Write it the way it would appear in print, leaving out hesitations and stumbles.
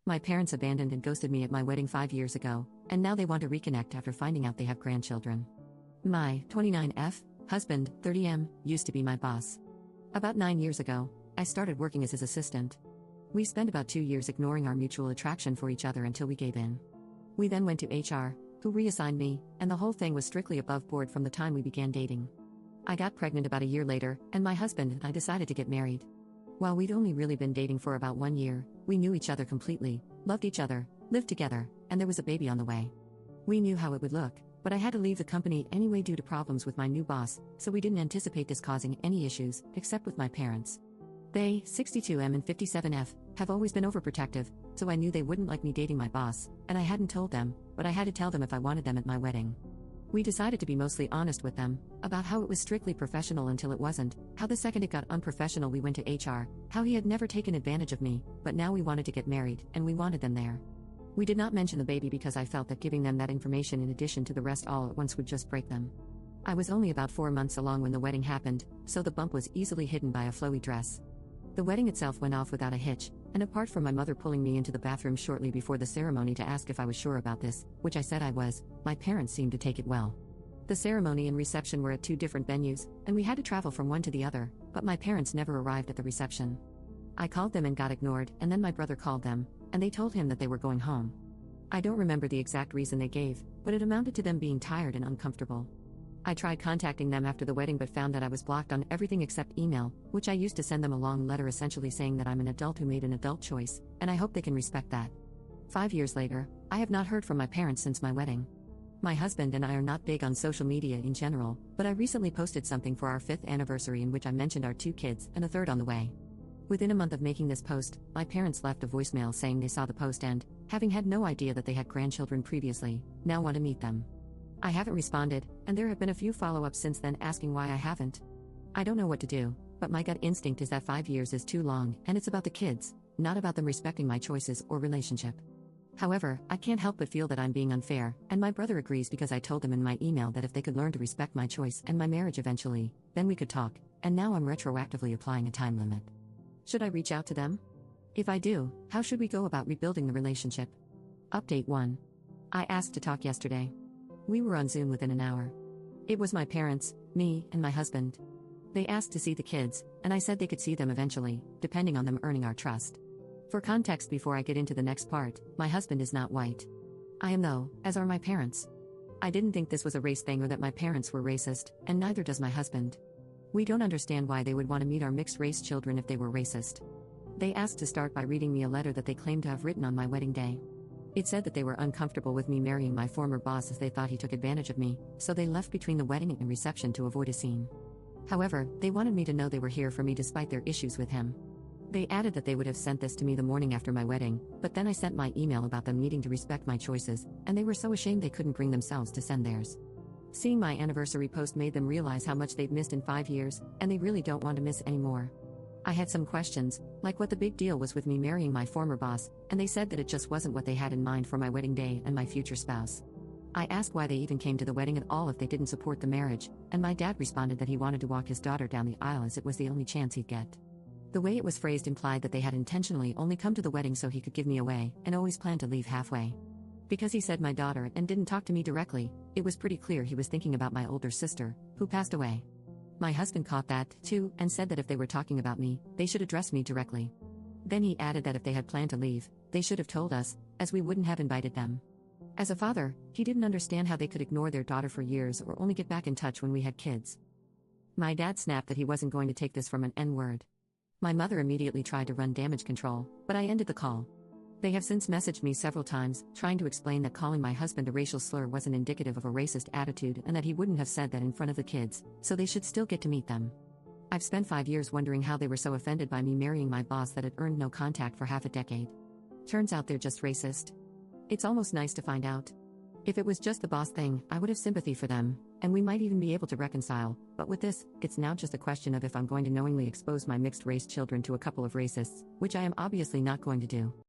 My parents abandoned and ghosted me at my wedding 5 years ago, and now they want to reconnect after finding out they have grandchildren. My 29F husband, 30M, used to be my boss. About 9 years ago, I started working as his assistant. We spent about 2 years ignoring our mutual attraction for each other until we gave in. We then went to HR, who reassigned me, and the whole thing was strictly above board from the time we began dating. I got pregnant about a year later, and my husband and I decided to get married. While we'd only really been dating for about 1 year, we knew each other completely, loved each other, lived together, and there was a baby on the way. We knew how it would look, but I had to leave the company anyway due to problems with my new boss, so we didn't anticipate this causing any issues, except with my parents. They, 62M and 57F, have always been overprotective, so I knew they wouldn't like me dating my boss, and I hadn't told them, but I had to tell them if I wanted them at my wedding. We decided to be mostly honest with them, about how it was strictly professional until it wasn't, how the second it got unprofessional we went to HR, how he had never taken advantage of me, but now we wanted to get married, and we wanted them there. We did not mention the baby because I felt that giving them that information in addition to the rest all at once would just break them. I was only about 4 months along when the wedding happened, so the bump was easily hidden by a flowy dress. The wedding itself went off without a hitch, and apart from my mother pulling me into the bathroom shortly before the ceremony to ask if I was sure about this, which I said I was, my parents seemed to take it well. The ceremony and reception were at 2 different venues, and we had to travel from one to the other, but my parents never arrived at the reception. I called them and got ignored, and then my brother called them, and they told him that they were going home. I don't remember the exact reason they gave, but it amounted to them being tired and uncomfortable. I tried contacting them after the wedding but found that I was blocked on everything except email, which I used to send them a long letter essentially saying that I'm an adult who made an adult choice, and I hope they can respect that. 5 years later, I have not heard from my parents since my wedding. My husband and I are not big on social media in general, but I recently posted something for our 5th anniversary in which I mentioned our 2 kids and a third on the way. Within a month of making this post, my parents left a voicemail saying they saw the post and, having had no idea that they had grandchildren previously, now want to meet them. I haven't responded, and there have been a few follow-ups since then asking why I haven't. I don't know what to do, but my gut instinct is that 5 years is too long, and it's about the kids, not about them respecting my choices or relationship. However, I can't help but feel that I'm being unfair, and my brother agrees because I told them in my email that if they could learn to respect my choice and my marriage eventually, then we could talk, and now I'm retroactively applying a time limit. Should I reach out to them? If I do, how should we go about rebuilding the relationship? Update 1. I asked to talk yesterday. We were on Zoom within an hour. It was my parents, me, and my husband. They asked to see the kids, and I said they could see them eventually, depending on them earning our trust. For context before I get into the next part, my husband is not white. I am though, as are my parents. I didn't think this was a race thing or that my parents were racist, and neither does my husband. We don't understand why they would want to meet our mixed-race children if they were racist. They asked to start by reading me a letter that they claimed to have written on my wedding day. It said that they were uncomfortable with me marrying my former boss as they thought he took advantage of me, so they left between the wedding and reception to avoid a scene. However, they wanted me to know they were here for me despite their issues with him. They added that they would have sent this to me the morning after my wedding, but then I sent my email about them needing to respect my choices, and they were so ashamed they couldn't bring themselves to send theirs. Seeing my anniversary post made them realize how much they've missed in 5 years, and they really don't want to miss anymore. I had some questions, like what the big deal was with me marrying my former boss, and they said that it just wasn't what they had in mind for my wedding day and my future spouse. I asked why they even came to the wedding at all if they didn't support the marriage, and my dad responded that he wanted to walk his daughter down the aisle as it was the only chance he'd get. The way it was phrased implied that they had intentionally only come to the wedding so he could give me away, and always planned to leave halfway. Because he said my daughter and didn't talk to me directly, it was pretty clear he was thinking about my older sister, who passed away. My husband caught that, too, and said that if they were talking about me, they should address me directly. Then he added that if they had planned to leave, they should have told us, as we wouldn't have invited them. As a father, he didn't understand how they could ignore their daughter for years or only get back in touch when we had kids. My dad snapped that he wasn't going to take this from an N-word. My mother immediately tried to run damage control, but I ended the call. They have since messaged me several times, trying to explain that calling my husband a racial slur wasn't indicative of a racist attitude and that he wouldn't have said that in front of the kids, so they should still get to meet them. I've spent 5 years wondering how they were so offended by me marrying my boss that had earned no contact for half a decade. Turns out they're just racist. It's almost nice to find out. If it was just the boss thing, I would have sympathy for them, and we might even be able to reconcile, but with this, it's now just a question of if I'm going to knowingly expose my mixed-race children to a couple of racists, which I am obviously not going to do.